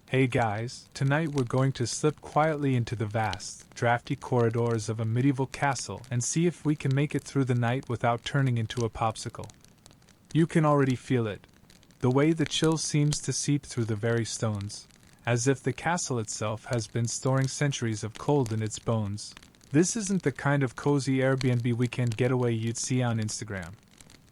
Hey guys, tonight we're going to slip quietly into the vast, drafty corridors of a medieval castle and see if we can make it through the night without turning into a popsicle. You can already feel it. The way the chill seems to seep through the very stones, as if the castle itself has been storing centuries of cold in its bones. This isn't the kind of cozy Airbnb weekend getaway you'd see on Instagram.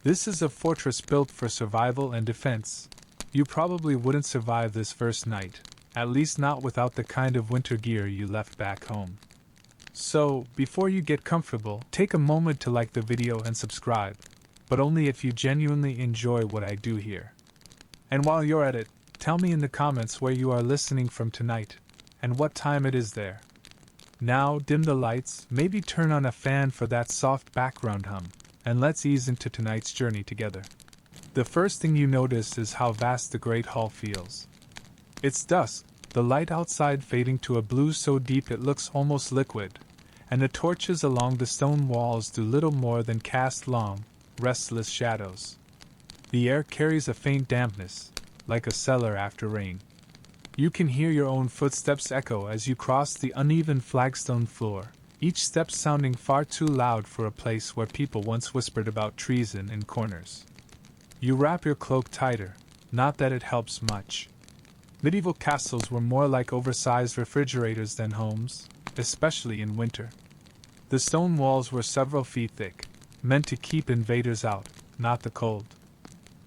This is a fortress built for survival and defense. You probably wouldn't survive this first night, at least not without the kind of winter gear you left back home. So, before you get comfortable, take a moment to like the video and subscribe, but only if you genuinely enjoy what I do here. And while you're at it, tell me in the comments where you are listening from tonight, and what time it is there. Now, dim the lights, maybe turn on a fan for that soft background hum, and let's ease into tonight's journey together. The first thing you notice is how vast the Great Hall feels. It's dusk, the light outside fading to a blue so deep it looks almost liquid, and the torches along the stone walls do little more than cast long, restless shadows. The air carries a faint dampness, like a cellar after rain. You can hear your own footsteps echo as you cross the uneven flagstone floor, each step sounding far too loud for a place where people once whispered about treason in corners. You wrap your cloak tighter, not that it helps much. Medieval castles were more like oversized refrigerators than homes, especially in winter. The stone walls were several feet thick, meant to keep invaders out, not the cold.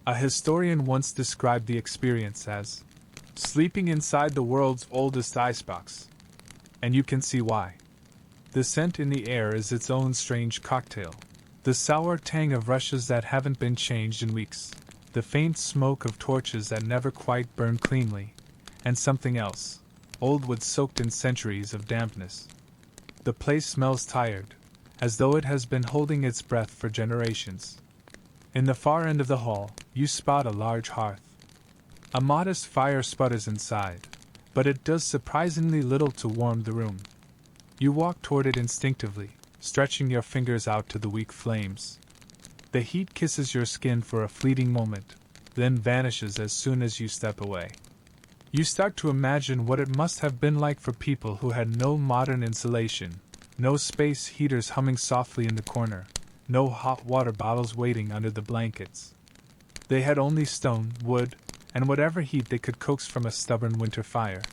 A historian once described the experience as sleeping inside the world's oldest icebox. And you can see why. The scent in the air is its own strange cocktail. The sour tang of rushes that haven't been changed in weeks, the faint smoke of torches that never quite burn cleanly, and something else, old wood soaked in centuries of dampness. The place smells tired, as though it has been holding its breath for generations. In the far end of the hall, you spot a large hearth. A modest fire sputters inside, but it does surprisingly little to warm the room. You walk toward it instinctively, stretching your fingers out to the weak flames. The heat kisses your skin for a fleeting moment, then vanishes as soon as you step away. You start to imagine what it must have been like for people who had no modern insulation, no space heaters humming softly in the corner, no hot water bottles waiting under the blankets. They had only stone, wood, and whatever heat they could coax from a stubborn winter fire.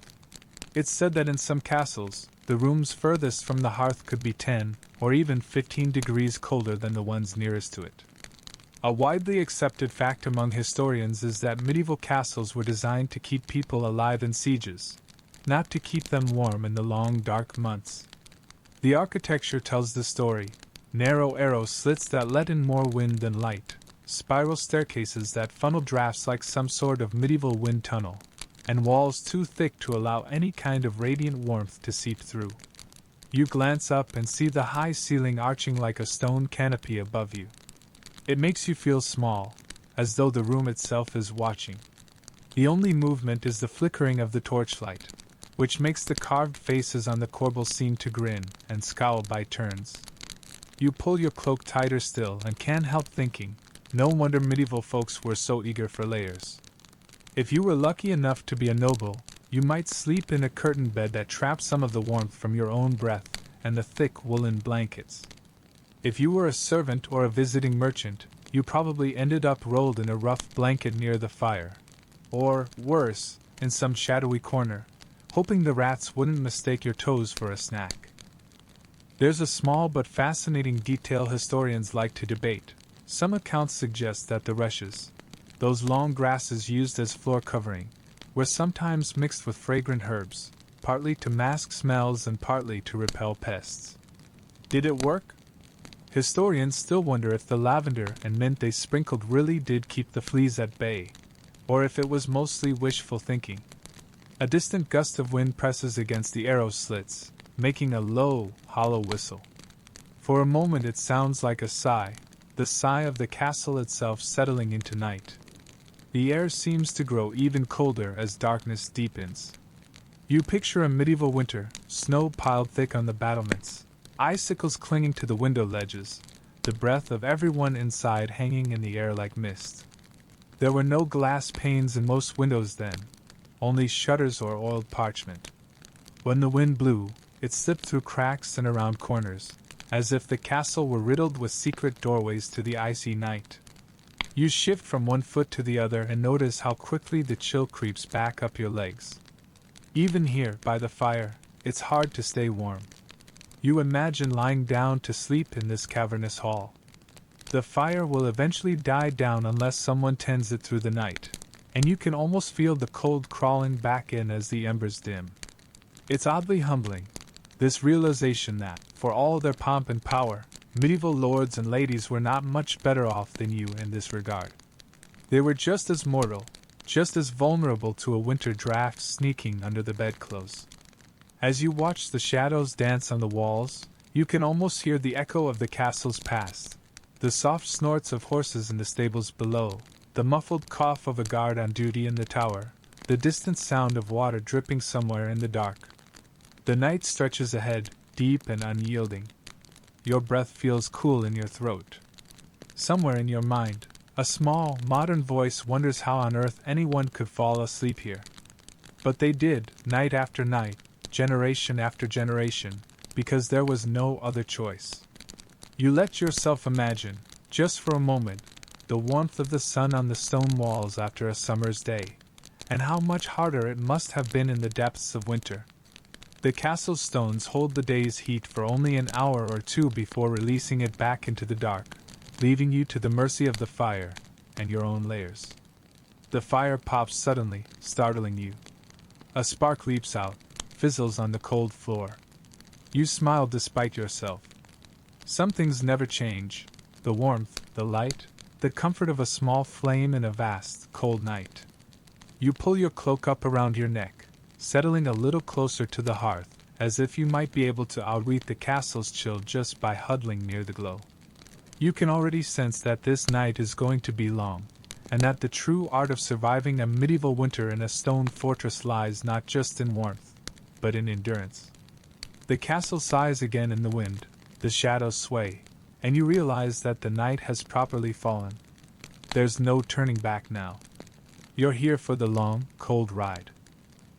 It's said that in some castles, the rooms furthest from the hearth could be 10 or even 15 degrees colder than the ones nearest to it. A widely accepted fact among historians is that medieval castles were designed to keep people alive in sieges, not to keep them warm in the long dark months. The architecture tells the story: narrow arrow slits that let in more wind than light, spiral staircases that funnel drafts like some sort of medieval wind tunnel, and walls too thick to allow any kind of radiant warmth to seep through. You glance up and see the high ceiling arching like a stone canopy above you. It makes you feel small, as though the room itself is watching. The only movement is the flickering of the torchlight, which makes the carved faces on the corbels seem to grin and scowl by turns. You pull your cloak tighter still and can't help thinking, no wonder medieval folks were so eager for layers. If you were lucky enough to be a noble, you might sleep in a curtained bed that trapped some of the warmth from your own breath and the thick woolen blankets. If you were a servant or a visiting merchant, you probably ended up rolled in a rough blanket near the fire. Or, worse, in some shadowy corner, hoping the rats wouldn't mistake your toes for a snack. There's a small but fascinating detail historians like to debate. Some accounts suggest that the rushes, those long grasses used as floor covering, were sometimes mixed with fragrant herbs, partly to mask smells and partly to repel pests. Did it work? Historians still wonder if the lavender and mint they sprinkled really did keep the fleas at bay, or if it was mostly wishful thinking. A distant gust of wind presses against the arrow slits, making a low, hollow whistle. For a moment it sounds like a sigh, the sigh of the castle itself settling into night. The air seems to grow even colder as darkness deepens. You picture a medieval winter, snow piled thick on the battlements, icicles clinging to the window ledges, the breath of everyone inside hanging in the air like mist. There were no glass panes in most windows then, only shutters or oiled parchment. When the wind blew, it slipped through cracks and around corners, as if the castle were riddled with secret doorways to the icy night. You shift from one foot to the other and notice how quickly the chill creeps back up your legs. Even here, by the fire, it's hard to stay warm. You imagine lying down to sleep in this cavernous hall. The fire will eventually die down unless someone tends it through the night, and you can almost feel the cold crawling back in as the embers dim. It's oddly humbling, this realization that, for all their pomp and power, medieval lords and ladies were not much better off than you in this regard. They were just as mortal, just as vulnerable to a winter draft sneaking under the bedclothes. As you watch the shadows dance on the walls, you can almost hear the echo of the castle's past, the soft snorts of horses in the stables below, the muffled cough of a guard on duty in the tower, the distant sound of water dripping somewhere in the dark. The night stretches ahead, deep and unyielding. Your breath feels cool in your throat. Somewhere in your mind, a small, modern voice wonders how on earth anyone could fall asleep here. But they did, night after night, generation after generation, because there was no other choice. You let yourself imagine, just for a moment, the warmth of the sun on the stone walls after a summer's day, and how much harder it must have been in the depths of winter. The castle's stones hold the day's heat for only an hour or two before releasing it back into the dark, leaving you to the mercy of the fire and your own layers. The fire pops suddenly, startling you. A spark leaps out, fizzles on the cold floor. You smile despite yourself. Some things never change: the warmth, the light, the comfort of a small flame in a vast, cold night. You pull your cloak up around your neck, settling a little closer to the hearth, as if you might be able to outwit the castle's chill just by huddling near the glow. You can already sense that this night is going to be long, and that the true art of surviving a medieval winter in a stone fortress lies not just in warmth, but in endurance. The castle sighs again in the wind, the shadows sway, and you realize that the night has properly fallen. There's no turning back now. You're here for the long, cold ride.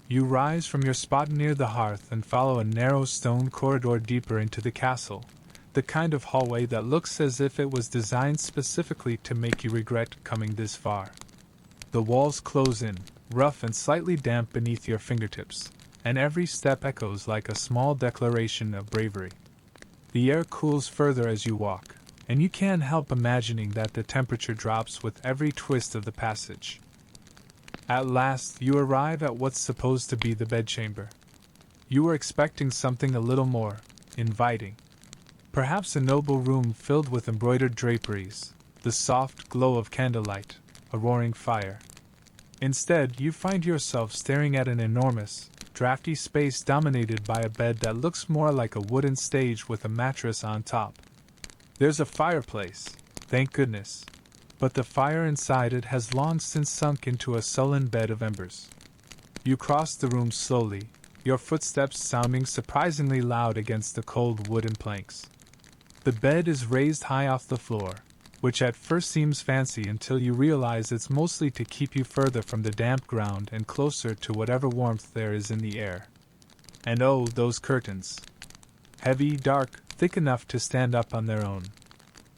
You rise from your spot near the hearth and follow a narrow stone corridor deeper into the castle, the kind of hallway that looks as if it was designed specifically to make you regret coming this far. The walls close in, rough and slightly damp beneath your fingertips, and every step echoes like a small declaration of bravery. The air cools further as you walk, and you can't help imagining that the temperature drops with every twist of the passage. At last, you arrive at what's supposed to be the bedchamber. You were expecting something a little more inviting. Perhaps a noble room filled with embroidered draperies, the soft glow of candlelight, a roaring fire. Instead, you find yourself staring at an enormous, drafty space dominated by a bed that looks more like a wooden stage with a mattress on top. There's a fireplace, thank goodness, but the fire inside it has long since sunk into a sullen bed of embers. You cross the room slowly, your footsteps sounding surprisingly loud against the cold wooden planks. The bed is raised high off the floor, which at first seems fancy until you realize it's mostly to keep you further from the damp ground and closer to whatever warmth there is in the air. And oh, those curtains! Heavy, dark, thick enough to stand up on their own.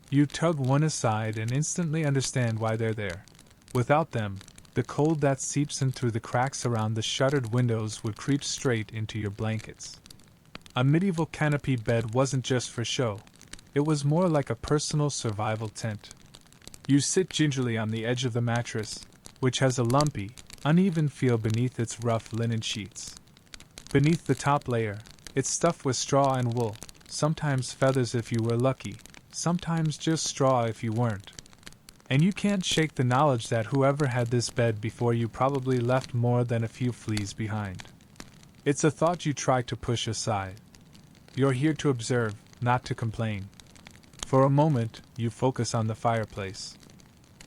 You tug one aside and instantly understand why they're there. Without them, the cold that seeps in through the cracks around the shuttered windows would creep straight into your blankets. A medieval canopy bed wasn't just for show. It was more like a personal survival tent. You sit gingerly on the edge of the mattress, which has a lumpy, uneven feel beneath its rough linen sheets. Beneath the top layer, it's stuffed with straw and wool, sometimes feathers if you were lucky, sometimes just straw if you weren't. And you can't shake the knowledge that whoever had this bed before you probably left more than a few fleas behind. It's a thought you try to push aside. You're here to observe, not to complain. For a moment, you focus on the fireplace.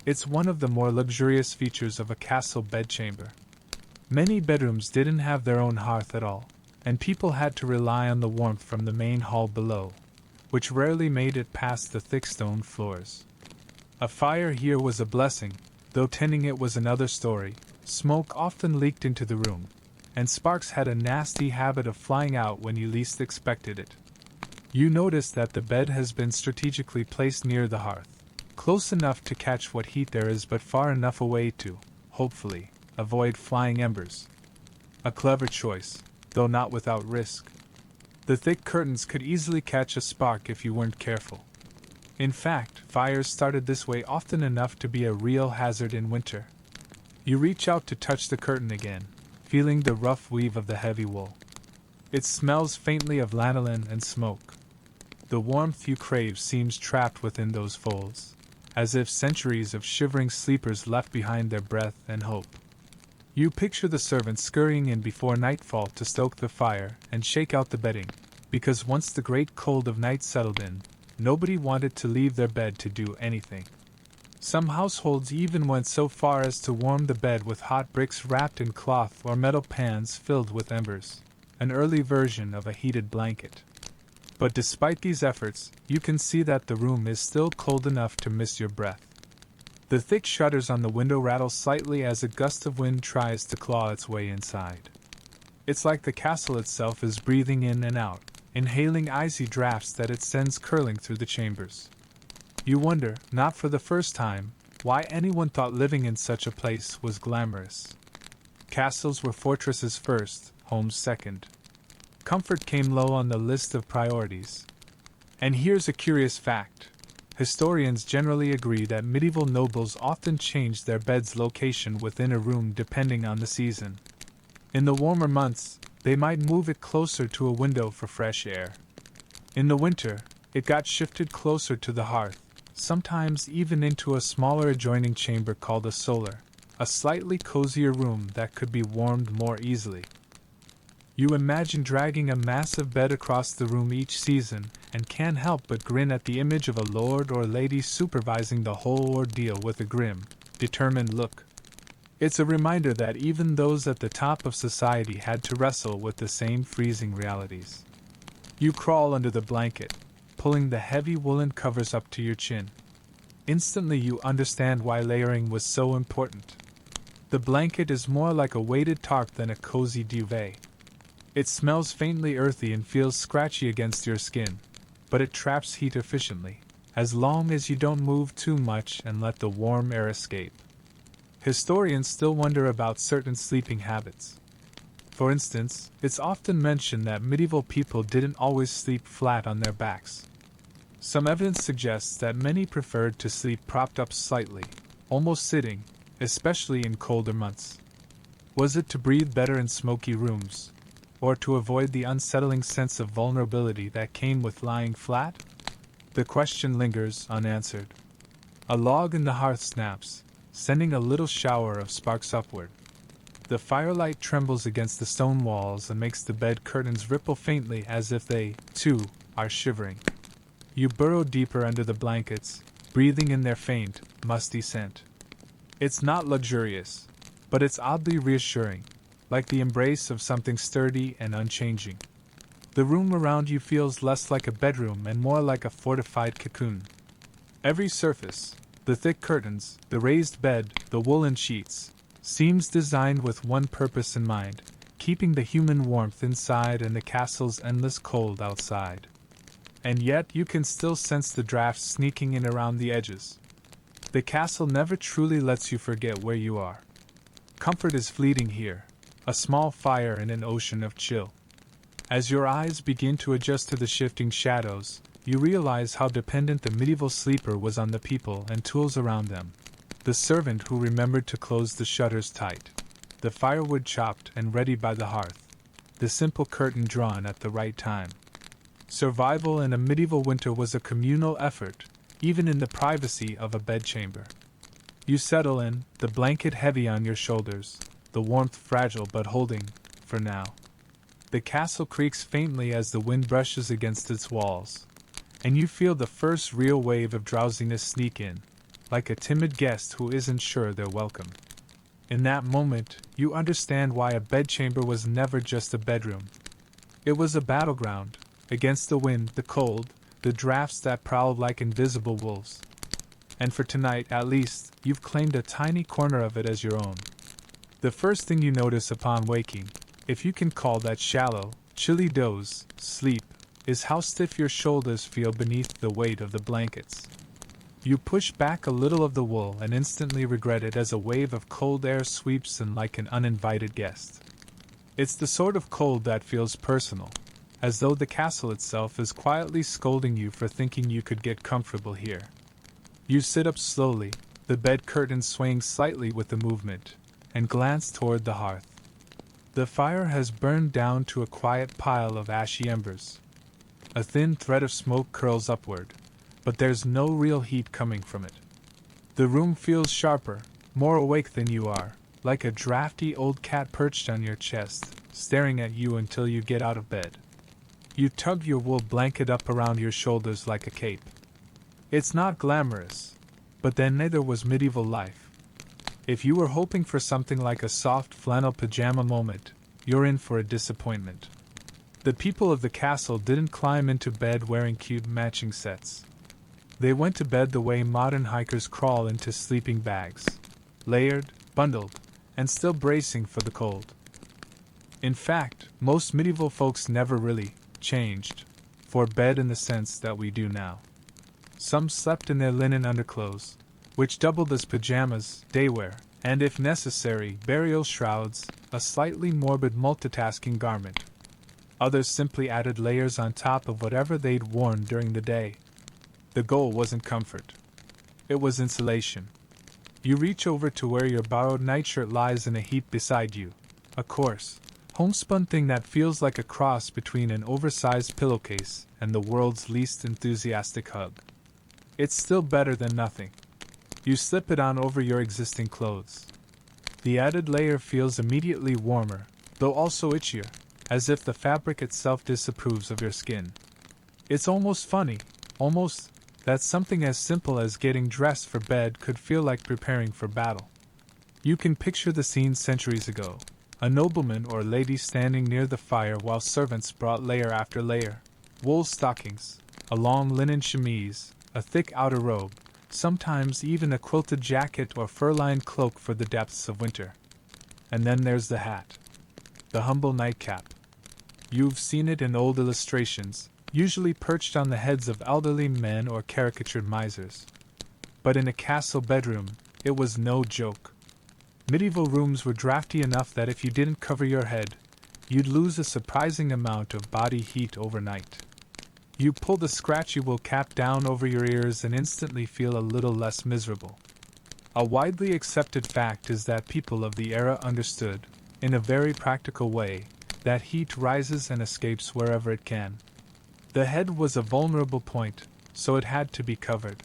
It's one of the more luxurious features of a castle bedchamber. Many bedrooms didn't have their own hearth at all, and people had to rely on the warmth from the main hall below, which rarely made it past the thick stone floors. A fire here was a blessing, though tending it was another story, Smoke often leaked into the room, and sparks had a nasty habit of flying out when you least expected it. You notice that the bed has been strategically placed near the hearth, close enough to catch what heat there is but far enough away to, hopefully, avoid flying embers. A clever choice, though not without risk. The thick curtains could easily catch a spark if you weren't careful. In fact, fires started this way often enough to be a real hazard in winter. You reach out to touch the curtain again, feeling the rough weave of the heavy wool. It smells faintly of lanolin and smoke. The warmth you crave seems trapped within those folds, as if centuries of shivering sleepers left behind their breath and hope. You picture the servants scurrying in before nightfall to stoke the fire and shake out the bedding, because once the great cold of night settled in, nobody wanted to leave their bed to do anything. Some households even went so far as to warm the bed with hot bricks wrapped in cloth or metal pans filled with embers, an early version of a heated blanket. But despite these efforts, you can see that the room is still cold enough to miss your breath. The thick shutters on the window rattle slightly as a gust of wind tries to claw its way inside. It's like the castle itself is breathing in and out, inhaling icy drafts that it sends curling through the chambers. You wonder, not for the first time, why anyone thought living in such a place was glamorous. Castles were fortresses first, homes second. Comfort came low on the list of priorities. And here's a curious fact. Historians generally agree that medieval nobles often changed their bed's location within a room depending on the season. In the warmer months, they might move it closer to a window for fresh air. In the winter, it got shifted closer to the hearth, sometimes even into a smaller adjoining chamber called a solar, a slightly cozier room that could be warmed more easily. You imagine dragging a massive bed across the room each season and can't help but grin at the image of a lord or lady supervising the whole ordeal with a grim, determined look. It's a reminder that even those at the top of society had to wrestle with the same freezing realities. You crawl under the blanket, pulling the heavy woolen covers up to your chin. Instantly you understand why layering was so important. The blanket is more like a weighted tarp than a cozy duvet. It smells faintly earthy and feels scratchy against your skin, but it traps heat efficiently, as long as you don't move too much and let the warm air escape. Historians still wonder about certain sleeping habits. For instance, it's often mentioned that medieval people didn't always sleep flat on their backs. Some evidence suggests that many preferred to sleep propped up slightly, almost sitting, especially in colder months. Was it to breathe better in smoky rooms, or to avoid the unsettling sense of vulnerability that came with lying flat? The question lingers unanswered. A log in the hearth snaps, sending a little shower of sparks upward. The firelight trembles against the stone walls and makes the bed curtains ripple faintly as if they, too, are shivering. You burrow deeper under the blankets, breathing in their faint, musty scent. It's not luxurious, but it's oddly reassuring, like the embrace of something sturdy and unchanging. The room around you feels less like a bedroom and more like a fortified cocoon. Every surface, the thick curtains, the raised bed, the woolen sheets, seems designed with one purpose in mind, keeping the human warmth inside and the castle's endless cold outside. And yet you can still sense the drafts sneaking in around the edges. The castle never truly lets you forget where you are. Comfort is fleeting here, a small fire in an ocean of chill. As your eyes begin to adjust to the shifting shadows, you realize how dependent the medieval sleeper was on the people and tools around them. The servant who remembered to close the shutters tight, the firewood chopped and ready by the hearth, the simple curtain drawn at the right time. Survival in a medieval winter was a communal effort, even in the privacy of a bedchamber. You settle in, the blanket heavy on your shoulders, the warmth fragile but holding, for now. The castle creaks faintly as the wind brushes against its walls, and you feel the first real wave of drowsiness sneak in, like a timid guest who isn't sure they're welcome. In that moment, you understand why a bedchamber was never just a bedroom. It was a battleground, against the wind, the cold, the drafts that prowled like invisible wolves. And for tonight, at least, you've claimed a tiny corner of it as your own. The first thing you notice upon waking, if you can call that shallow, chilly doze, sleep, is how stiff your shoulders feel beneath the weight of the blankets. You push back a little of the wool and instantly regret it as a wave of cold air sweeps in like an uninvited guest. It's the sort of cold that feels personal, as though the castle itself is quietly scolding you for thinking you could get comfortable here. You sit up slowly, the bed curtains swaying slightly with the movement, and glance toward the hearth. The fire has burned down to a quiet pile of ashy embers. A thin thread of smoke curls upward, but there's no real heat coming from it. The room feels sharper, more awake than you are, like a drafty old cat perched on your chest, staring at you until you get out of bed. You tug your wool blanket up around your shoulders like a cape. It's not glamorous, but then neither was medieval life. If you were hoping for something like a soft flannel pajama moment, you're in for a disappointment. The people of the castle didn't climb into bed wearing cute matching sets. They went to bed the way modern hikers crawl into sleeping bags, layered, bundled, and still bracing for the cold. In fact, most medieval folks never really changed for bed in the sense that we do now. Some slept in their linen underclothes, which doubled as pajamas, daywear, and if necessary, burial shrouds, a slightly morbid multitasking garment. Others simply added layers on top of whatever they'd worn during the day. The goal wasn't comfort. It was insulation. You reach over to where your borrowed nightshirt lies in a heap beside you, a coarse, homespun thing that feels like a cross between an oversized pillowcase and the world's least enthusiastic hug. It's still better than nothing. You slip it on over your existing clothes. The added layer feels immediately warmer, though also itchier, as if the fabric itself disapproves of your skin. It's almost funny, that something as simple as getting dressed for bed could feel like preparing for battle. You can picture the scene centuries ago, a nobleman or lady standing near the fire while servants brought layer after layer, wool stockings, a long linen chemise, a thick outer robe, sometimes even a quilted jacket or fur-lined cloak for the depths of winter. And then there's the hat. The humble nightcap. You've seen it in old illustrations, usually perched on the heads of elderly men or caricatured misers. But in a castle bedroom, it was no joke. Medieval rooms were drafty enough that if you didn't cover your head, you'd lose a surprising amount of body heat overnight. You pull the scratchy wool cap down over your ears and instantly feel a little less miserable. A widely accepted fact is that people of the era understood, in a very practical way, that heat rises and escapes wherever it can. The head was a vulnerable point, so it had to be covered.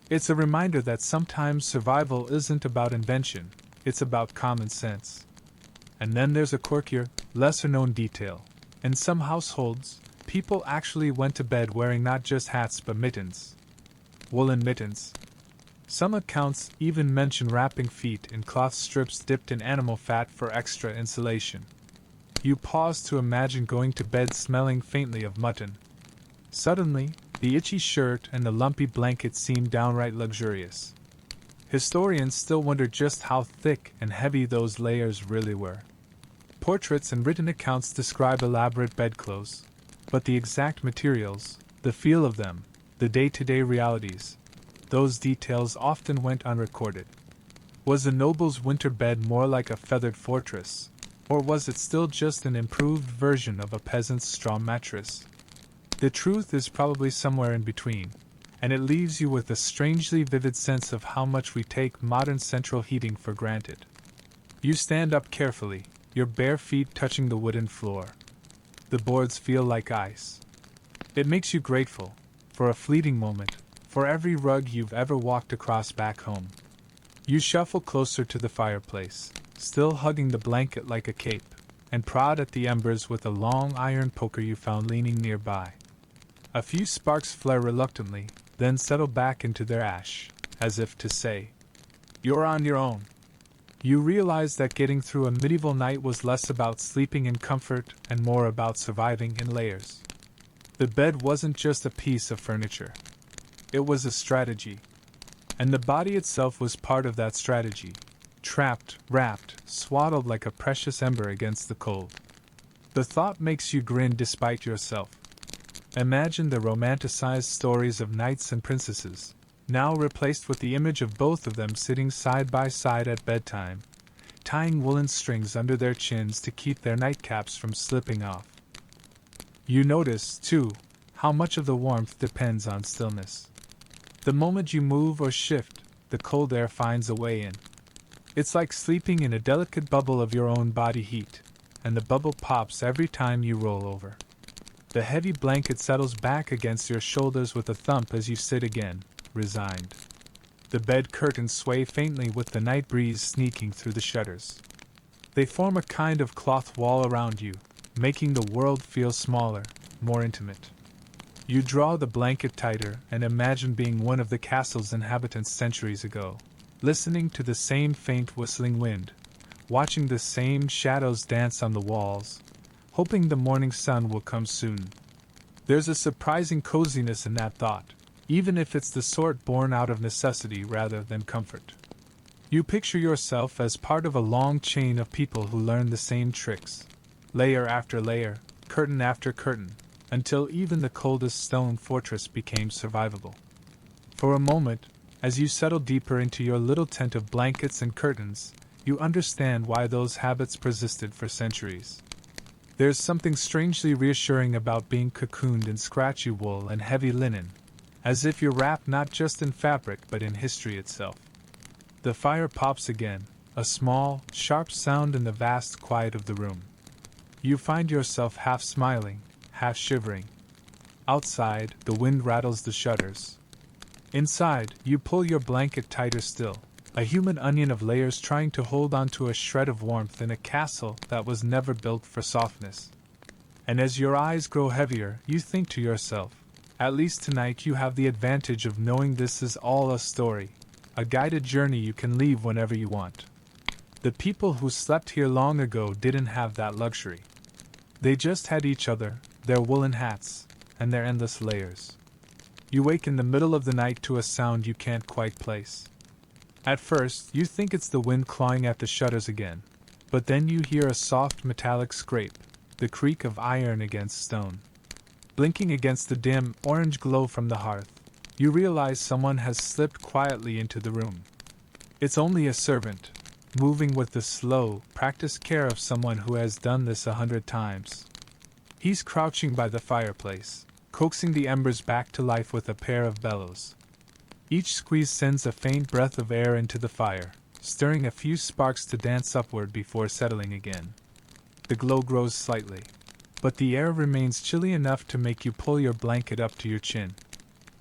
It's a reminder that sometimes survival isn't about invention, it's about common sense. And then there's a quirkier, lesser-known detail. In some households, people actually went to bed wearing not just hats but mittens. Woolen mittens. Some accounts even mention wrapping feet in cloth strips dipped in animal fat for extra insulation. You pause to imagine going to bed smelling faintly of mutton. Suddenly, the itchy shirt and the lumpy blanket seem downright luxurious. Historians still wonder just how thick and heavy those layers really were. Portraits and written accounts describe elaborate bedclothes, but the exact materials, the feel of them, the day-to-day realities, those details often went unrecorded. Was a noble's winter bed more like a feathered fortress, or was it still just an improved version of a peasant's straw mattress? The truth is probably somewhere in between, and it leaves you with a strangely vivid sense of how much we take modern central heating for granted. You stand up carefully, your bare feet touching the wooden floor. The boards feel like ice. It makes you grateful, for a fleeting moment, for every rug you've ever walked across back home. You shuffle closer to the fireplace, still hugging the blanket like a cape, and prod at the embers with a long iron poker you found leaning nearby. A few sparks flare reluctantly, then settle back into their ash, as if to say, "You're on your own." You realize that getting through a medieval night was less about sleeping in comfort and more about surviving in layers. The bed wasn't just a piece of furniture. It was a strategy. And the body itself was part of that strategy. trapped, wrapped, swaddled like a precious ember against the cold. The thought makes you grin despite yourself. Imagine the romanticized stories of knights and princesses, now replaced with the image of both of them sitting side by side at bedtime, tying woolen strings under their chins to keep their nightcaps from slipping off. You notice, too, how much of the warmth depends on stillness. The moment you move or shift, the cold air finds a way in. It's like sleeping in a delicate bubble of your own body heat, and the bubble pops every time you roll over. The heavy blanket settles back against your shoulders with a thump as you sit again, resigned. The bed curtains sway faintly with the night breeze sneaking through the shutters. They form a kind of cloth wall around you, making the world feel smaller, more intimate. You draw the blanket tighter and imagine being one of the castle's inhabitants centuries ago, listening to the same faint whistling wind, watching the same shadows dance on the walls, hoping the morning sun will come soon. There's a surprising coziness in that thought, even if it's the sort born out of necessity rather than comfort. You picture yourself as part of a long chain of people who learn the same tricks, layer after layer, curtain after curtain, until even the coldest stone fortress became survivable. For a moment, as you settle deeper into your little tent of blankets and curtains, you understand why those habits persisted for centuries. There's something strangely reassuring about being cocooned in scratchy wool and heavy linen, as if you're wrapped not just in fabric but in history itself. The fire pops again, a small, sharp sound in the vast quiet of the room. You find yourself half smiling, half shivering. Outside, the wind rattles the shutters. Inside, you pull your blanket tighter still, a human onion of layers trying to hold onto a shred of warmth in a castle that was never built for softness. And as your eyes grow heavier, you think to yourself, at least tonight you have the advantage of knowing this is all a story, a guided journey you can leave whenever you want. The people who slept here long ago didn't have that luxury. They just had each other, their woolen hats, and their endless layers. You wake in the middle of the night to a sound you can't quite place. At first, you think it's the wind clawing at the shutters again, but then you hear a soft metallic scrape, the creak of iron against stone. Blinking against the dim, orange glow from the hearth, you realize someone has slipped quietly into the room. It's only a servant, moving with the slow, practiced care of someone who has done this 100 times. He's crouching by the fireplace, coaxing the embers back to life with a pair of bellows. Each squeeze sends a faint breath of air into the fire, stirring a few sparks to dance upward before settling again. The glow grows slightly, but the air remains chilly enough to make you pull your blanket up to your chin.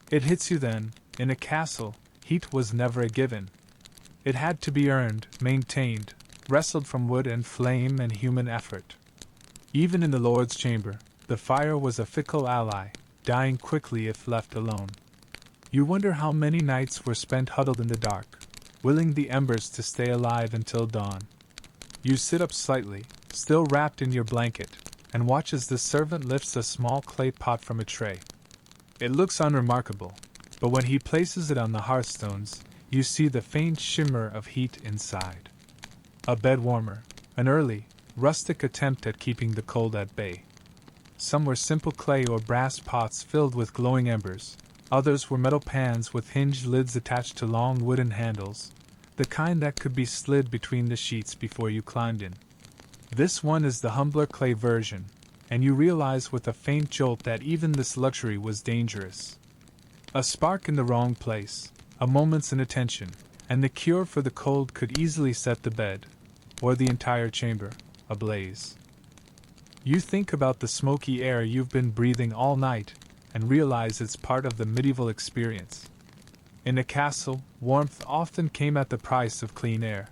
It hits you then, in a castle, heat was never a given. It had to be earned, maintained, wrestled from wood and flame and human effort. Even in the Lord's chamber, the fire was a fickle ally, dying quickly if left alone. You wonder how many nights were spent huddled in the dark, willing the embers to stay alive until dawn. You sit up slightly, still wrapped in your blanket, and watch as the servant lifts a small clay pot from a tray. It looks unremarkable, but when he places it on the hearthstones, you see the faint shimmer of heat inside. A bed warmer, an early, rustic attempt at keeping the cold at bay. Some were simple clay or brass pots filled with glowing embers. Others were metal pans with hinged lids attached to long wooden handles, the kind that could be slid between the sheets before you climbed in. This one is the humbler clay version, and you realize with a faint jolt that even this luxury was dangerous. A spark in the wrong place, a moment's inattention, and the cure for the cold could easily set the bed, or the entire chamber, ablaze. You think about the smoky air you've been breathing all night, and realize it's part of the medieval experience. In a castle, warmth often came at the price of clean air.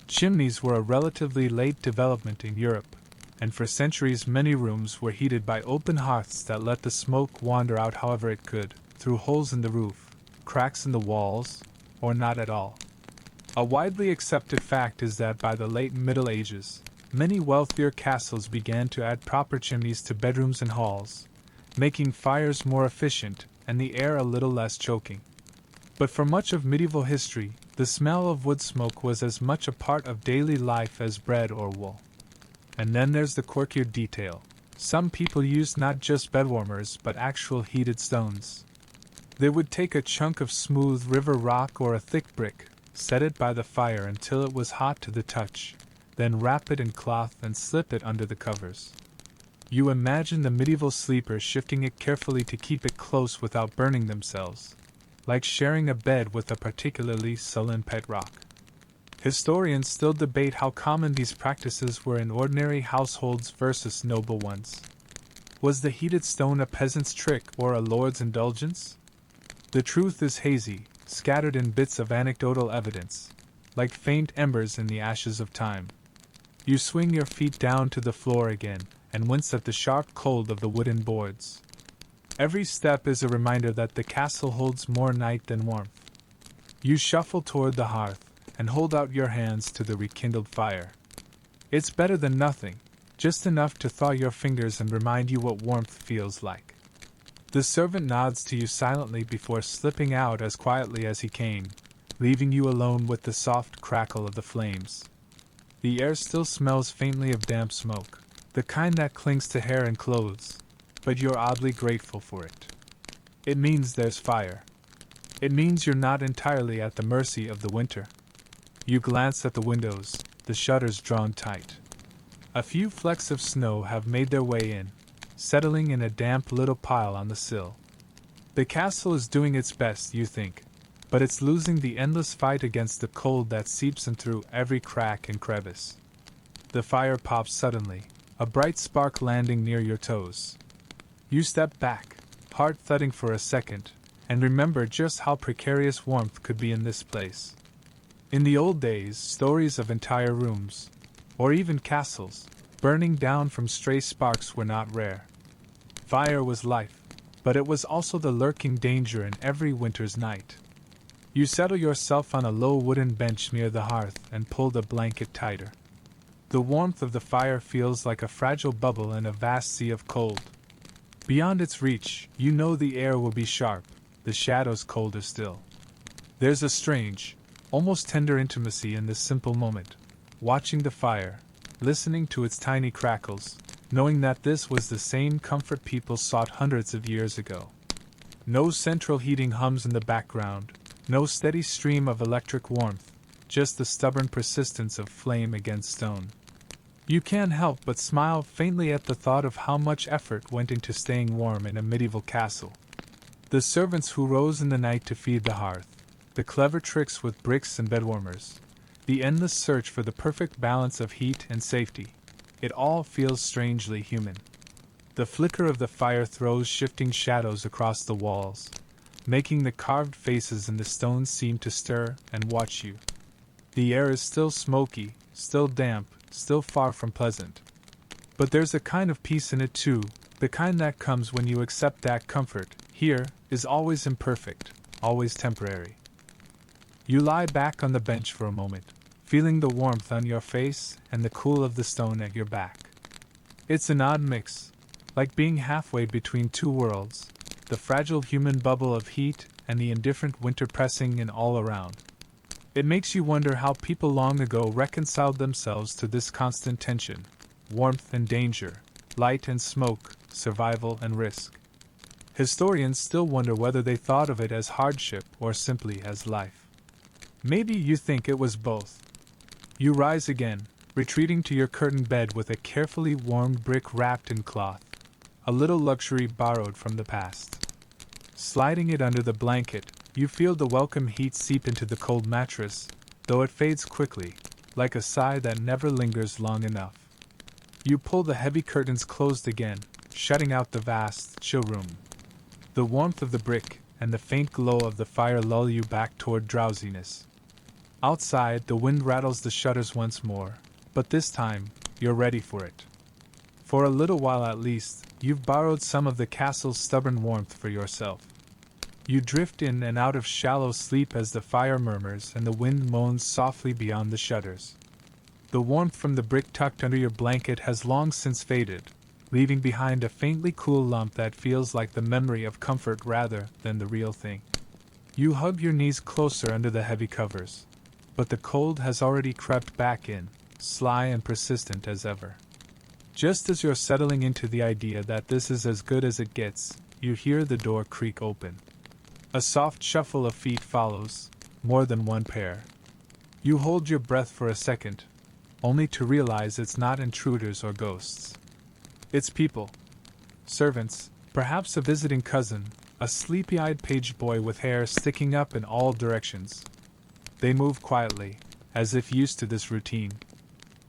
Chimneys were a relatively late development in Europe, and for centuries many rooms were heated by open hearths that let the smoke wander out however it could, through holes in the roof, cracks in the walls, or not at all. A widely accepted fact is that by the late Middle Ages, many wealthier castles began to add proper chimneys to bedrooms and halls, making fires more efficient and the air a little less choking. But for much of medieval history, The smell of wood smoke was as much a part of daily life as bread or wool. And then there's the quirkier detail. Some people used not just bedwarmers but actual heated stones. They would take a chunk of smooth river rock or a thick brick, set it by the fire until it was hot to the touch, then wrap it in cloth and slip it under the covers. You imagine the medieval sleepers shifting it carefully to keep it close without burning themselves, like sharing a bed with a particularly sullen pet rock. Historians still debate how common these practices were in ordinary households versus noble ones. Was the heated stone a peasant's trick or a lord's indulgence? The truth is hazy, scattered in bits of anecdotal evidence, like faint embers in the ashes of time. You swing your feet down to the floor again, and wince at the sharp cold of the wooden boards. Every step is a reminder that the castle holds more night than warmth. You shuffle toward the hearth, and hold out your hands to the rekindled fire. It's better than nothing, just enough to thaw your fingers and remind you what warmth feels like. The servant nods to you silently before slipping out as quietly as he came, leaving you alone with the soft crackle of the flames. The air still smells faintly of damp smoke, the kind that clings to hair and clothes, but you're oddly grateful for it. It means there's fire. It means you're not entirely at the mercy of the winter. You glance at the windows, the shutters drawn tight. A few flecks of snow have made their way in, settling in a damp little pile on the sill. The castle is doing its best, you think, but it's losing the endless fight against the cold that seeps in through every crack and crevice. The fire pops suddenly, a bright spark landing near your toes. You step back, heart thudding for a second, and remember just how precarious warmth could be in this place. In the old days, stories of entire rooms, or even castles, burning down from stray sparks were not rare. Fire was life, but it was also the lurking danger in every winter's night. You settle yourself on a low wooden bench near the hearth and pull the blanket tighter. The warmth of the fire feels like a fragile bubble in a vast sea of cold. Beyond its reach, you know the air will be sharp, the shadows colder still. There's a strange, almost tender intimacy in this simple moment, watching the fire, listening to its tiny crackles, knowing that this was the same comfort people sought hundreds of years ago. No central heating hums in the background, no steady stream of electric warmth, just the stubborn persistence of flame against stone. You can't help but smile faintly at the thought of how much effort went into staying warm in a medieval castle. The servants who rose in the night to feed the hearth, the clever tricks with bricks and bedwarmers, the endless search for the perfect balance of heat and safety. It all feels strangely human. The flicker of the fire throws shifting shadows across the walls, making the carved faces in the stones seem to stir and watch you. The air is still smoky, still damp, still far from pleasant. But there's a kind of peace in it too, the kind that comes when you accept that comfort, here, is always imperfect, always temporary. You lie back on the bench for a moment, feeling the warmth on your face and the cool of the stone at your back. It's an odd mix, like being halfway between two worlds, the fragile human bubble of heat and the indifferent winter pressing in all around. It makes you wonder how people long ago reconciled themselves to this constant tension, warmth and danger, light and smoke, survival and risk. Historians still wonder whether they thought of it as hardship or simply as life. Maybe you think it was both. You rise again, retreating to your curtained bed with a carefully warmed brick wrapped in cloth, a little luxury borrowed from the past. Sliding it under the blanket, you feel the welcome heat seep into the cold mattress, though it fades quickly, like a sigh that never lingers long enough. You pull the heavy curtains closed again, shutting out the vast, chill room. The warmth of the brick and the faint glow of the fire lull you back toward drowsiness. Outside, the wind rattles the shutters once more, but this time, you're ready for it. For a little while at least, you've borrowed some of the castle's stubborn warmth for yourself. You drift in and out of shallow sleep as the fire murmurs and the wind moans softly beyond the shutters. The warmth from the brick tucked under your blanket has long since faded, leaving behind a faintly cool lump that feels like the memory of comfort rather than the real thing. You hug your knees closer under the heavy covers, but the cold has already crept back in, sly and persistent as ever. Just as you're settling into the idea that this is as good as it gets, you hear the door creak open. A soft shuffle of feet follows, more than one pair. You hold your breath for a second, only to realize it's not intruders or ghosts. It's people. Servants, perhaps a visiting cousin, a sleepy-eyed page boy with hair sticking up in all directions. They move quietly, as if used to this routine.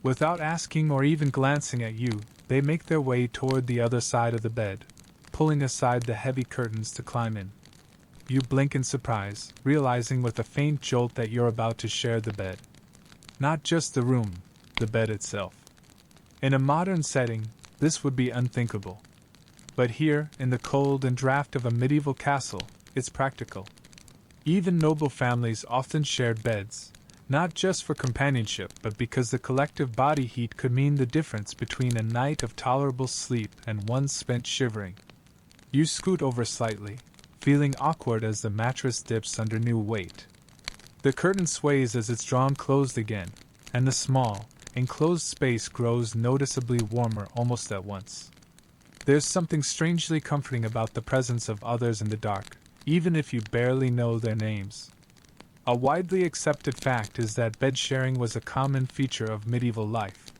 Without asking or even glancing at you, they make their way toward the other side of the bed, pulling aside the heavy curtains to climb in. You blink in surprise, realizing with a faint jolt that you're about to share the bed. Not just the room, the bed itself. In a modern setting, this would be unthinkable. But here, in the cold and draft of a medieval castle, it's practical. Even noble families often shared beds, not just for companionship but because the collective body heat could mean the difference between a night of tolerable sleep and one spent shivering. You scoot over slightly, feeling awkward as the mattress dips under new weight. The curtain sways as it's drawn closed again, and the small, enclosed space grows noticeably warmer almost at once. There's something strangely comforting about the presence of others in the dark, even if you barely know their names. A widely accepted fact is that bed sharing was a common feature of medieval life.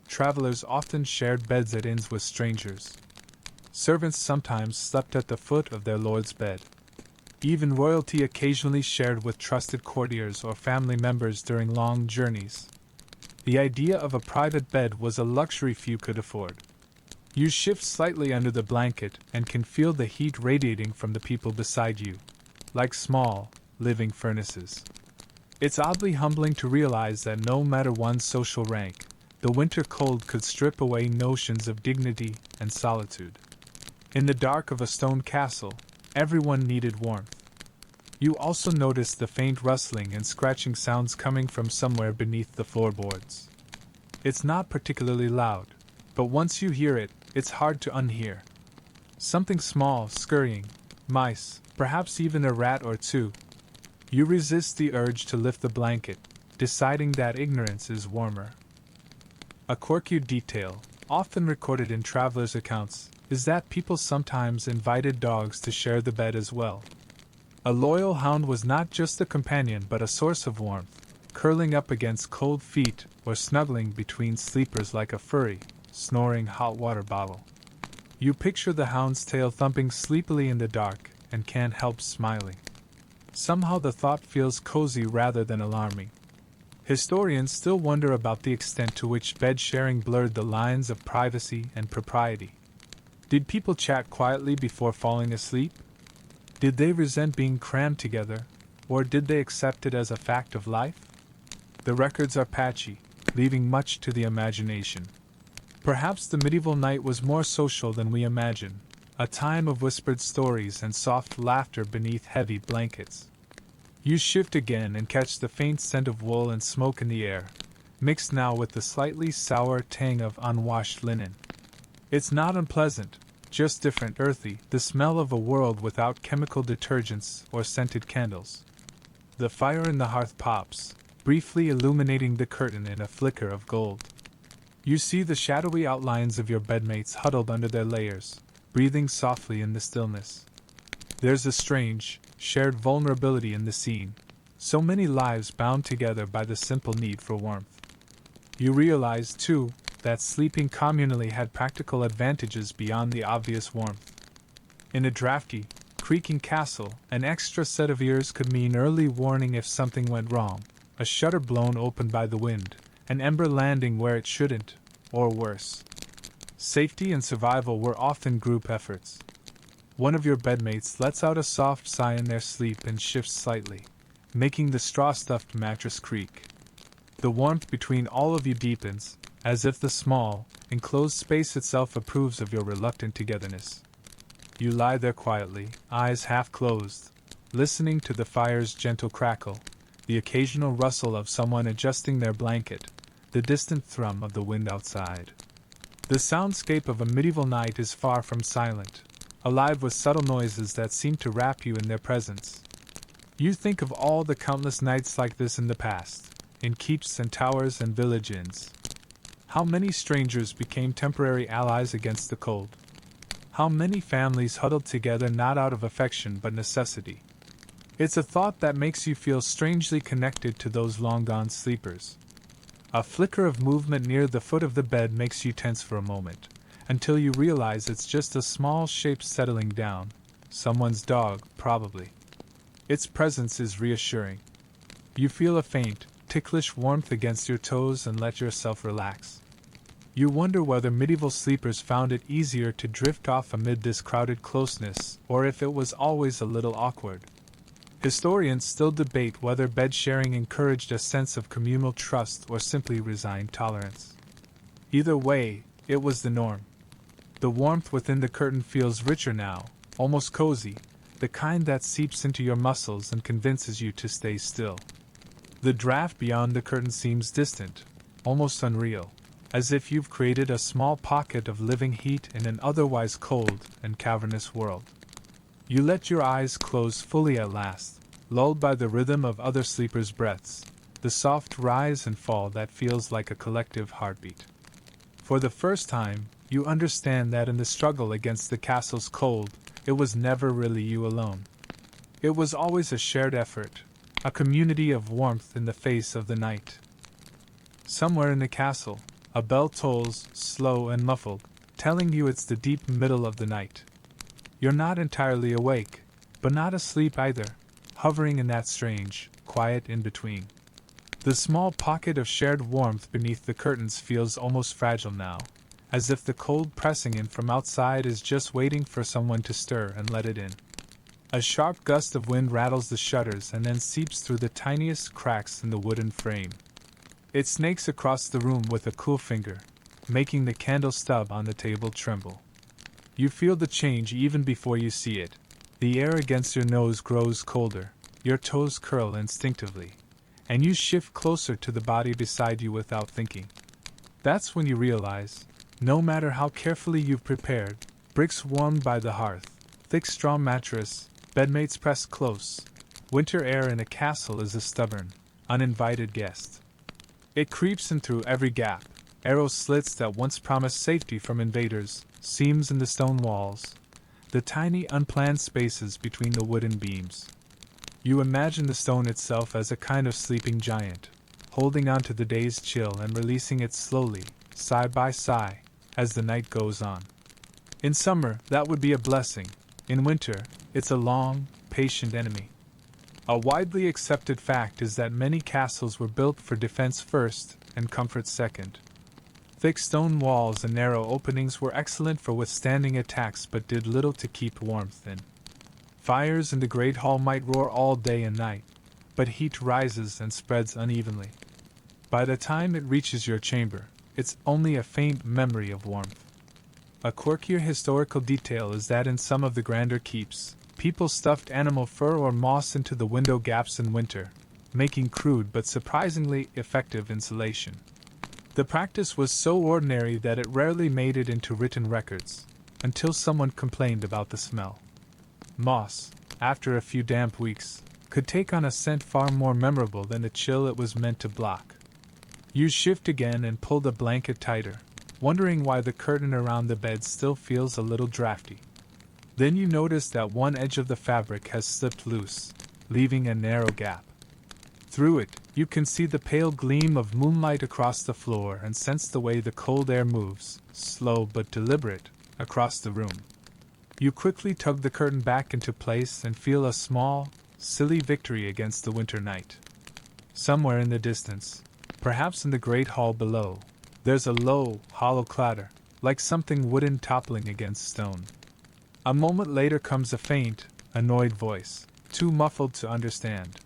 Travelers often shared beds at inns with strangers. Servants sometimes slept at the foot of their lord's bed. Even royalty occasionally shared with trusted courtiers or family members during long journeys. The idea of a private bed was a luxury few could afford. You shift slightly under the blanket and can feel the heat radiating from the people beside you, like small, living furnaces. It's oddly humbling to realize that no matter one's social rank, the winter cold could strip away notions of dignity and solitude. In the dark of a stone castle, everyone needed warmth. You also notice the faint rustling and scratching sounds coming from somewhere beneath the floorboards. It's not particularly loud, but once you hear it, it's hard to unhear. Something small, scurrying, mice, perhaps even a rat or two. You resist the urge to lift the blanket, deciding that ignorance is warmer. A quirky detail, often recorded in travelers' accounts, is that people sometimes invited dogs to share the bed as well. A loyal hound was not just a companion but a source of warmth, curling up against cold feet or snuggling between sleepers like a furry, snoring hot water bottle. You picture the hound's tail thumping sleepily in the dark and can't help smiling. Somehow the thought feels cozy rather than alarming. Historians still wonder about the extent to which bed sharing blurred the lines of privacy and propriety. Did people chat quietly before falling asleep? Did they resent being crammed together, or did they accept it as a fact of life? The records are patchy, leaving much to the imagination. Perhaps the medieval night was more social than we imagine, a time of whispered stories and soft laughter beneath heavy blankets. You shift again and catch the faint scent of wool and smoke in the air, mixed now with the slightly sour tang of unwashed linen. It's not unpleasant, just different, earthy, the smell of a world without chemical detergents or scented candles. The fire in the hearth pops, briefly illuminating the curtain in a flicker of gold. You see the shadowy outlines of your bedmates huddled under their layers, breathing softly in the stillness. There's a strange, shared vulnerability in the scene, so many lives bound together by the simple need for warmth. You realize, too, that sleeping communally had practical advantages beyond the obvious warmth. In a drafty, creaking castle, an extra set of ears could mean early warning if something went wrong, a shutter blown open by the wind, an ember landing where it shouldn't, or worse. Safety and survival were often group efforts. One of your bedmates lets out a soft sigh in their sleep and shifts slightly, making the straw-stuffed mattress creak. The warmth between all of you deepens, as if the small, enclosed space itself approves of your reluctant togetherness. You lie there quietly, eyes half closed, listening to the fire's gentle crackle, the occasional rustle of someone adjusting their blanket, the distant thrum of the wind outside. The soundscape of a medieval night is far from silent, alive with subtle noises that seem to wrap you in their presence. You think of all the countless nights like this in the past, in keeps and towers and village inns. How many strangers became temporary allies against the cold? How many families huddled together not out of affection but necessity? It's a thought that makes you feel strangely connected to those long-gone sleepers. A flicker of movement near the foot of the bed makes you tense for a moment, until you realize it's just a small shape settling down. Someone's dog, probably. Its presence is reassuring. You feel a faint, ticklish warmth against your toes and let yourself relax. You wonder whether medieval sleepers found it easier to drift off amid this crowded closeness, or if it was always a little awkward. Historians still debate whether bed sharing encouraged a sense of communal trust or simply resigned tolerance. Either way, it was the norm. The warmth within the curtain feels richer now, almost cozy, the kind that seeps into your muscles and convinces you to stay still. The draft beyond the curtain seems distant, almost unreal, as if you've created a small pocket of living heat in an otherwise cold and cavernous world. You let your eyes close fully at last, lulled by the rhythm of other sleepers' breaths, the soft rise and fall that feels like a collective heartbeat. For the first time, you understand that in the struggle against the castle's cold, it was never really you alone. It was always a shared effort, a community of warmth in the face of the night. Somewhere in the castle, a bell tolls, slow and muffled, telling you it's the deep middle of the night. You're not entirely awake, but not asleep either, hovering in that strange, quiet in-between. The small pocket of shared warmth beneath the curtains feels almost fragile now, as if the cold pressing in from outside is just waiting for someone to stir and let it in. A sharp gust of wind rattles the shutters and then seeps through the tiniest cracks in the wooden frame. It snakes across the room with a cool finger, making the candle stub on the table tremble. You feel the change even before you see it. The air against your nose grows colder, your toes curl instinctively, and you shift closer to the body beside you without thinking. That's when you realize, no matter how carefully you've prepared, bricks warmed by the hearth, thick straw mattress, bedmates pressed close, winter air in a castle is a stubborn, uninvited guest. It creeps in through every gap, arrow slits that once promised safety from invaders, seams in the stone walls, the tiny unplanned spaces between the wooden beams. You imagine the stone itself as a kind of sleeping giant, holding on to the day's chill and releasing it slowly, sigh by sigh, as the night goes on. In summer, that would be a blessing. In winter, it's a long, patient enemy. A widely accepted fact is that many castles were built for defense first and comfort second. Thick stone walls and narrow openings were excellent for withstanding attacks but did little to keep warmth in. Fires in the great hall might roar all day and night, but heat rises and spreads unevenly. By the time it reaches your chamber, it's only a faint memory of warmth. A quirkier historical detail is that in some of the grander keeps, people stuffed animal fur or moss into the window gaps in winter, making crude but surprisingly effective insulation. The practice was so ordinary that it rarely made it into written records, until someone complained about the smell. Moss, after a few damp weeks, could take on a scent far more memorable than the chill it was meant to block. You shift again and pull the blanket tighter, wondering why the curtain around the bed still feels a little drafty. Then you notice that one edge of the fabric has slipped loose, leaving a narrow gap. Through it, you can see the pale gleam of moonlight across the floor and sense the way the cold air moves, slow but deliberate, across the room. You quickly tug the curtain back into place and feel a small, silly victory against the winter night. Somewhere in the distance, perhaps in the great hall below, there's a low, hollow clatter, like something wooden toppling against stone. A moment later comes a faint, annoyed voice, too muffled to understand.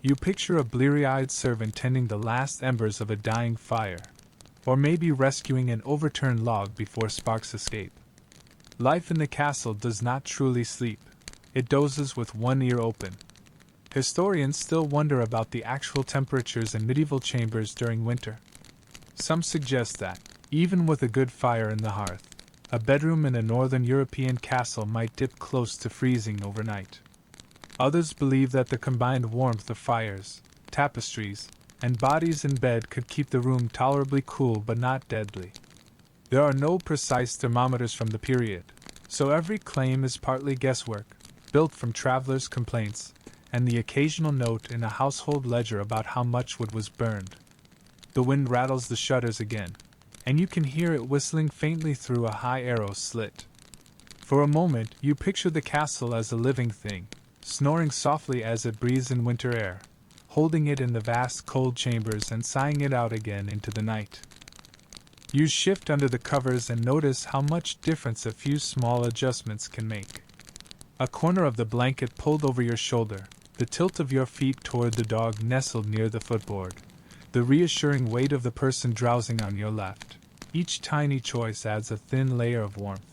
You picture a bleary-eyed servant tending the last embers of a dying fire, or maybe rescuing an overturned log before sparks escape. Life in the castle does not truly sleep. It dozes with one ear open. Historians still wonder about the actual temperatures in medieval chambers during winter. Some suggest that, even with a good fire in the hearth, a bedroom in a northern European castle might dip close to freezing overnight. Others believe that the combined warmth of fires, tapestries, and bodies in bed could keep the room tolerably cool but not deadly. There are no precise thermometers from the period, so every claim is partly guesswork, built from travelers' complaints, and the occasional note in a household ledger about how much wood was burned. The wind rattles the shutters again, and you can hear it whistling faintly through a high arrow slit. For a moment, you picture the castle as a living thing, snoring softly as it breathes in winter air, holding it in the vast cold chambers and sighing it out again into the night. You shift under the covers and notice how much difference a few small adjustments can make. A corner of the blanket pulled over your shoulder, the tilt of your feet toward the dog nestled near the footboard, the reassuring weight of the person drowsing on your left. Each tiny choice adds a thin layer of warmth.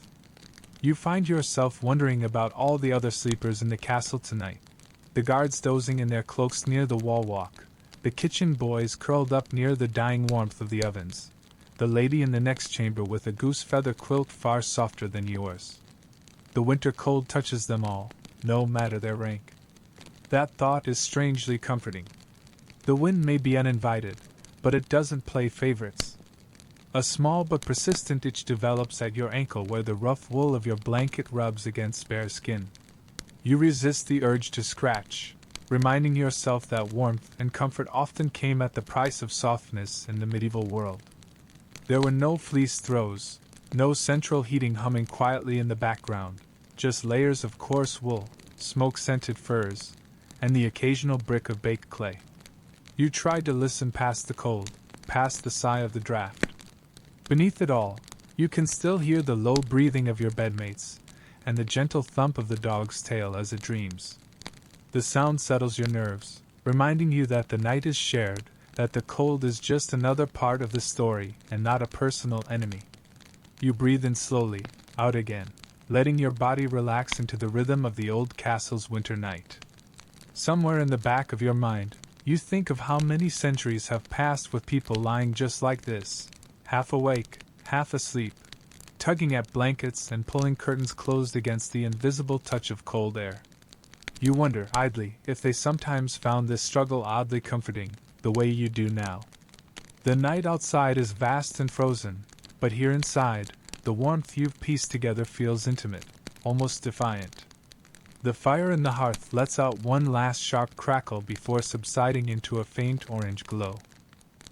You find yourself wondering about all the other sleepers in the castle tonight. The guards dozing in their cloaks near the wall walk, the kitchen boys curled up near the dying warmth of the ovens, the lady in the next chamber with a goose feather quilt far softer than yours. The winter cold touches them all, no matter their rank. That thought is strangely comforting. The wind may be uninvited, but it doesn't play favorites. A small but persistent itch develops at your ankle where the rough wool of your blanket rubs against bare skin. You resist the urge to scratch, reminding yourself that warmth and comfort often came at the price of softness in the medieval world. There were no fleece throws, no central heating humming quietly in the background, just layers of coarse wool, smoke-scented furs, and the occasional brick of baked clay. You tried to listen past the cold, past the sigh of the draft. Beneath it all, you can still hear the low breathing of your bedmates, and the gentle thump of the dog's tail as it dreams. The sound settles your nerves, reminding you that the night is shared, that the cold is just another part of the story and not a personal enemy. You breathe in slowly, out again, letting your body relax into the rhythm of the old castle's winter night. Somewhere in the back of your mind, you think of how many centuries have passed with people lying just like this, half awake, half asleep, tugging at blankets and pulling curtains closed against the invisible touch of cold air. You wonder, idly, if they sometimes found this struggle oddly comforting, the way you do now. The night outside is vast and frozen, but here inside, the warmth you've pieced together feels intimate, almost defiant. The fire in the hearth lets out one last sharp crackle before subsiding into a faint orange glow.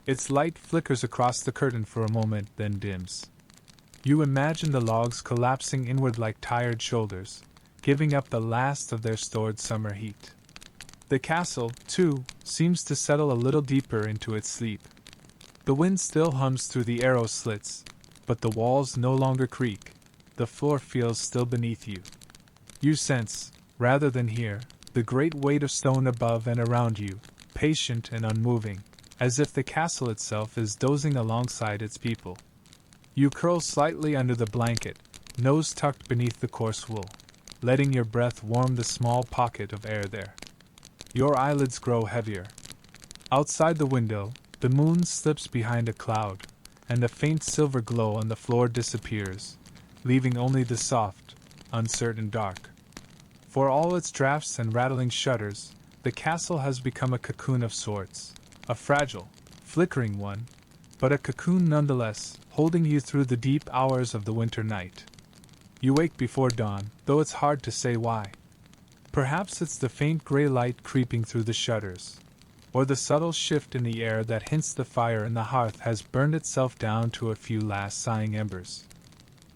Its light flickers across the curtain for a moment, then dims. You imagine the logs collapsing inward like tired shoulders, giving up the last of their stored summer heat. The castle, too, seems to settle a little deeper into its sleep. The wind still hums through the arrow slits, but the walls no longer creak, the floor feels still beneath you. You sense, rather than hear, the great weight of stone above and around you, patient and unmoving, as if the castle itself is dozing alongside its people. You curl slightly under the blanket, nose tucked beneath the coarse wool, letting your breath warm the small pocket of air there. Your eyelids grow heavier. Outside the window, the moon slips behind a cloud, and the faint silver glow on the floor disappears, leaving only the soft, uncertain dark. For all its drafts and rattling shutters, the castle has become a cocoon of sorts, a fragile, flickering one, but a cocoon nonetheless, holding you through the deep hours of the winter night. You wake before dawn, though it's hard to say why. Perhaps it's the faint gray light creeping through the shutters, or the subtle shift in the air that hints the fire in the hearth has burned itself down to a few last sighing embers.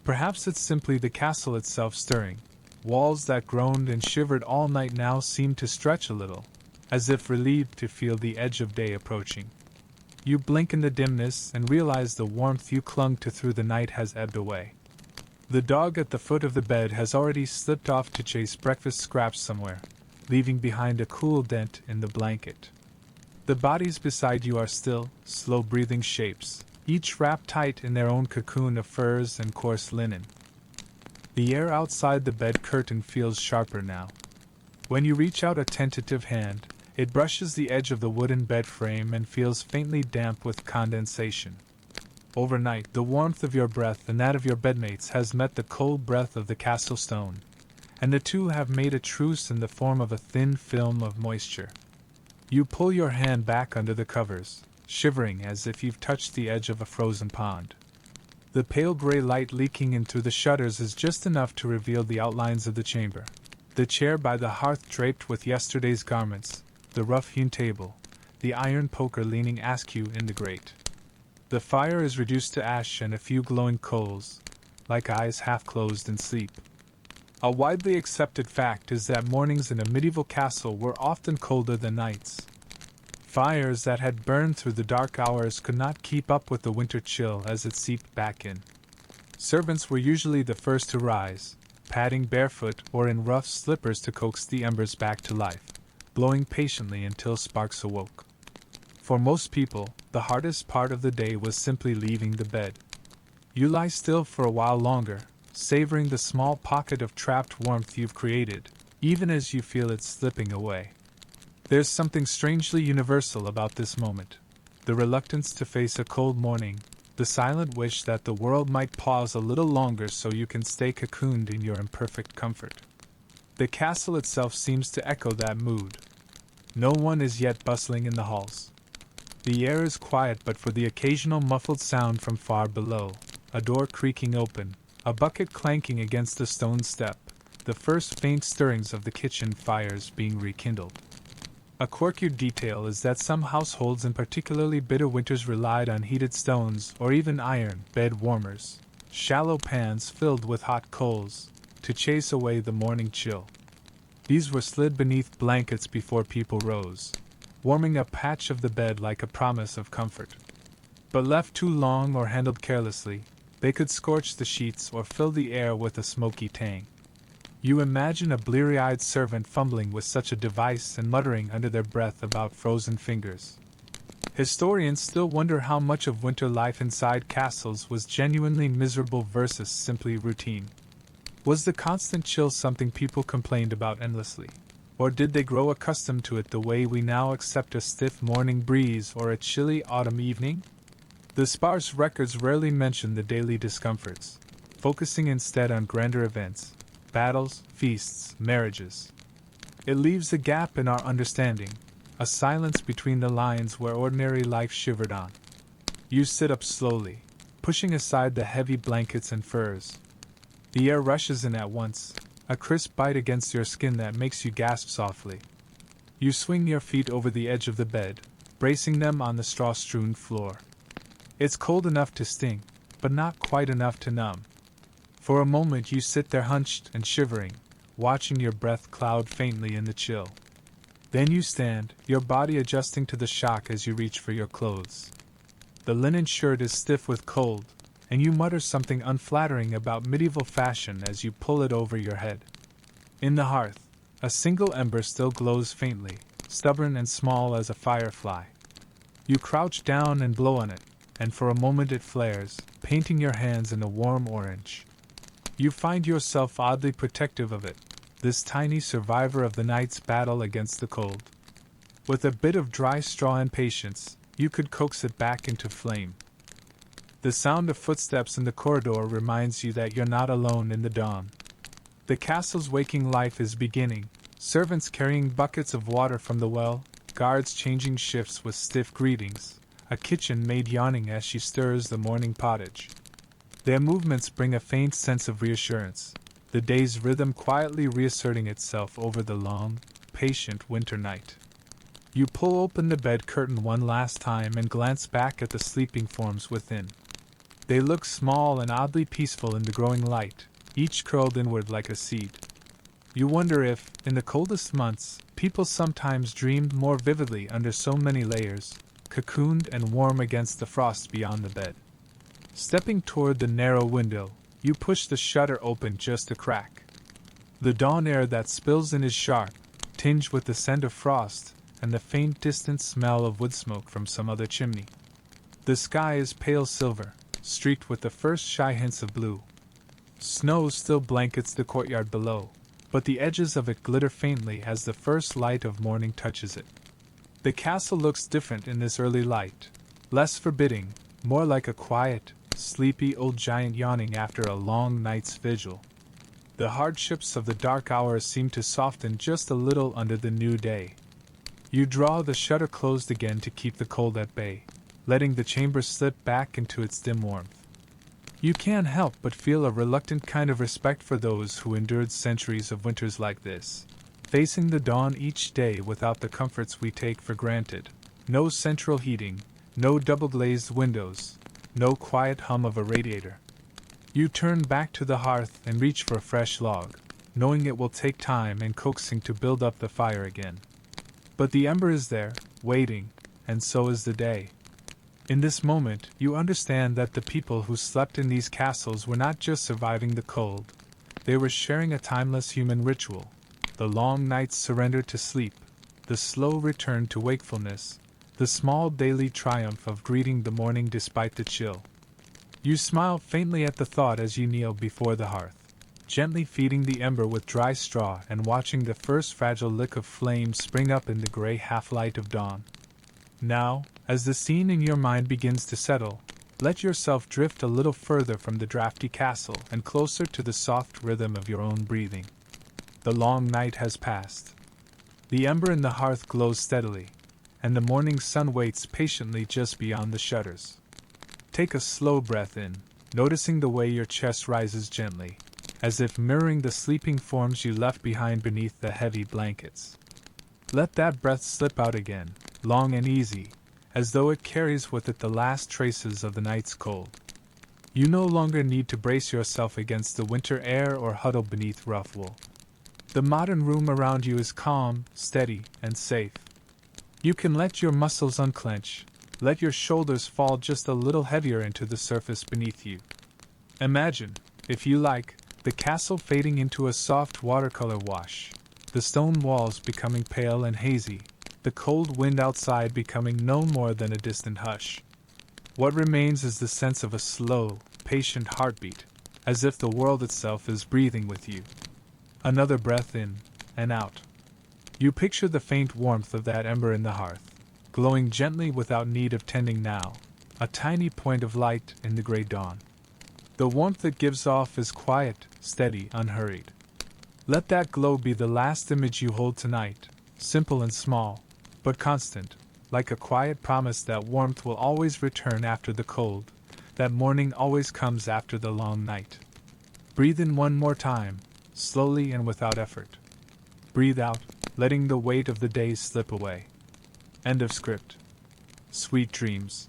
Perhaps it's simply the castle itself stirring. Walls that groaned and shivered all night now seem to stretch a little, as if relieved to feel the edge of day approaching. You blink in the dimness and realize the warmth you clung to through the night has ebbed away. The dog at the foot of the bed has already slipped off to chase breakfast scraps somewhere, leaving behind a cool dent in the blanket. The bodies beside you are still, slow-breathing shapes, each wrapped tight in their own cocoon of furs and coarse linen. The air outside the bed curtain feels sharper now. When you reach out a tentative hand, it brushes the edge of the wooden bed frame and feels faintly damp with condensation. Overnight, the warmth of your breath and that of your bedmates has met the cold breath of the castle stone, and the two have made a truce in the form of a thin film of moisture. You pull your hand back under the covers, shivering as if you've touched the edge of a frozen pond. The pale gray light leaking in through the shutters is just enough to reveal the outlines of the chamber. The chair by the hearth draped with yesterday's garments, the rough-hewn table, the iron poker leaning askew in the grate. The fire is reduced to ash and a few glowing coals, like eyes half closed in sleep. A widely accepted fact is that mornings in a medieval castle were often colder than nights. Fires that had burned through the dark hours could not keep up with the winter chill as it seeped back in. Servants were usually the first to rise, padding barefoot or in rough slippers to coax the embers back to life, blowing patiently until sparks awoke. For most people, the hardest part of the day was simply leaving the bed. You lie still for a while longer, savoring the small pocket of trapped warmth you've created, even as you feel it slipping away. There's something strangely universal about this moment. The reluctance to face a cold morning, the silent wish that the world might pause a little longer so you can stay cocooned in your imperfect comfort. The castle itself seems to echo that mood. No one is yet bustling in the halls. The air is quiet but for the occasional muffled sound from far below, a door creaking open, a bucket clanking against the stone step, the first faint stirrings of the kitchen fires being rekindled. A quirky detail is that some households in particularly bitter winters relied on heated stones or even iron bed warmers, shallow pans filled with hot coals, to chase away the morning chill. These were slid beneath blankets before people rose, warming a patch of the bed like a promise of comfort. But left too long or handled carelessly, they could scorch the sheets or fill the air with a smoky tang. You imagine a bleary-eyed servant fumbling with such a device and muttering under their breath about frozen fingers. Historians still wonder how much of winter life inside castles was genuinely miserable versus simply routine. Was the constant chill something people complained about endlessly? Or did they grow accustomed to it the way we now accept a stiff morning breeze or a chilly autumn evening? The sparse records rarely mention the daily discomforts, focusing instead on grander events. Battles, feasts, marriages. It leaves a gap in our understanding, a silence between the lines where ordinary life shivered on. You sit up slowly, pushing aside the heavy blankets and furs. The air rushes in at once, a crisp bite against your skin that makes you gasp softly. You swing your feet over the edge of the bed, bracing them on the straw-strewn floor. It's cold enough to sting, but not quite enough to numb. For a moment you sit there hunched and shivering, watching your breath cloud faintly in the chill. Then you stand, your body adjusting to the shock as you reach for your clothes. The linen shirt is stiff with cold, and you mutter something unflattering about medieval fashion as you pull it over your head. In the hearth, a single ember still glows faintly, stubborn and small as a firefly. You crouch down and blow on it, and for a moment it flares, painting your hands in a warm orange. You find yourself oddly protective of it, this tiny survivor of the night's battle against the cold. With a bit of dry straw and patience, you could coax it back into flame. The sound of footsteps in the corridor reminds you that you're not alone in the dawn. The castle's waking life is beginning, servants carrying buckets of water from the well, guards changing shifts with stiff greetings, a kitchen maid yawning as she stirs the morning pottage. Their movements bring a faint sense of reassurance, the day's rhythm quietly reasserting itself over the long, patient winter night. You pull open the bed curtain one last time and glance back at the sleeping forms within. They look small and oddly peaceful in the growing light, each curled inward like a seed. You wonder if, in the coldest months, people sometimes dreamed more vividly under so many layers, cocooned and warm against the frost beyond the bed. Stepping toward the narrow window, you push the shutter open just a crack. The dawn air that spills in is sharp, tinged with the scent of frost and the faint distant smell of wood smoke from some other chimney. The sky is pale silver, streaked with the first shy hints of blue. Snow still blankets the courtyard below, but the edges of it glitter faintly as the first light of morning touches it. The castle looks different in this early light, less forbidding, more like a quiet, sleepy old giant yawning after a long night's vigil. The hardships of the dark hours seem to soften just a little under the new day. You draw the shutter closed again to keep the cold at bay, letting the chamber slip back into its dim warmth. You can't help but feel a reluctant kind of respect for those who endured centuries of winters like this, facing the dawn each day without the comforts we take for granted. No central heating, no double-glazed windows, no quiet hum of a radiator. You turn back to the hearth and reach for a fresh log, knowing it will take time and coaxing to build up the fire again. But the ember is there, waiting, and so is the day. In this moment, you understand that the people who slept in these castles were not just surviving the cold, they were sharing a timeless human ritual. The long night's surrender to sleep, the slow return to wakefulness, the small daily triumph of greeting the morning despite the chill. You smile faintly at the thought as you kneel before the hearth, gently feeding the ember with dry straw and watching the first fragile lick of flame spring up in the gray half-light of dawn. Now, as the scene in your mind begins to settle, let yourself drift a little further from the drafty castle and closer to the soft rhythm of your own breathing. The long night has passed. The ember in the hearth glows steadily, and the morning sun waits patiently just beyond the shutters. Take a slow breath in, noticing the way your chest rises gently, as if mirroring the sleeping forms you left behind beneath the heavy blankets. Let that breath slip out again, long and easy, as though it carries with it the last traces of the night's cold. You no longer need to brace yourself against the winter air or huddle beneath rough wool. The modern room around you is calm, steady, and safe. You can let your muscles unclench, let your shoulders fall just a little heavier into the surface beneath you. Imagine, if you like, the castle fading into a soft watercolor wash, the stone walls becoming pale and hazy, the cold wind outside becoming no more than a distant hush. What remains is the sense of a slow, patient heartbeat, as if the world itself is breathing with you. Another breath in and out. You picture the faint warmth of that ember in the hearth, glowing gently without need of tending now, a tiny point of light in the gray dawn. The warmth it gives off is quiet, steady, unhurried. Let that glow be the last image you hold tonight, simple and small, but constant, like a quiet promise that warmth will always return after the cold, that morning always comes after the long night. Breathe in one more time, slowly and without effort. Breathe out, letting the weight of the day slip away. End of script. Sweet dreams.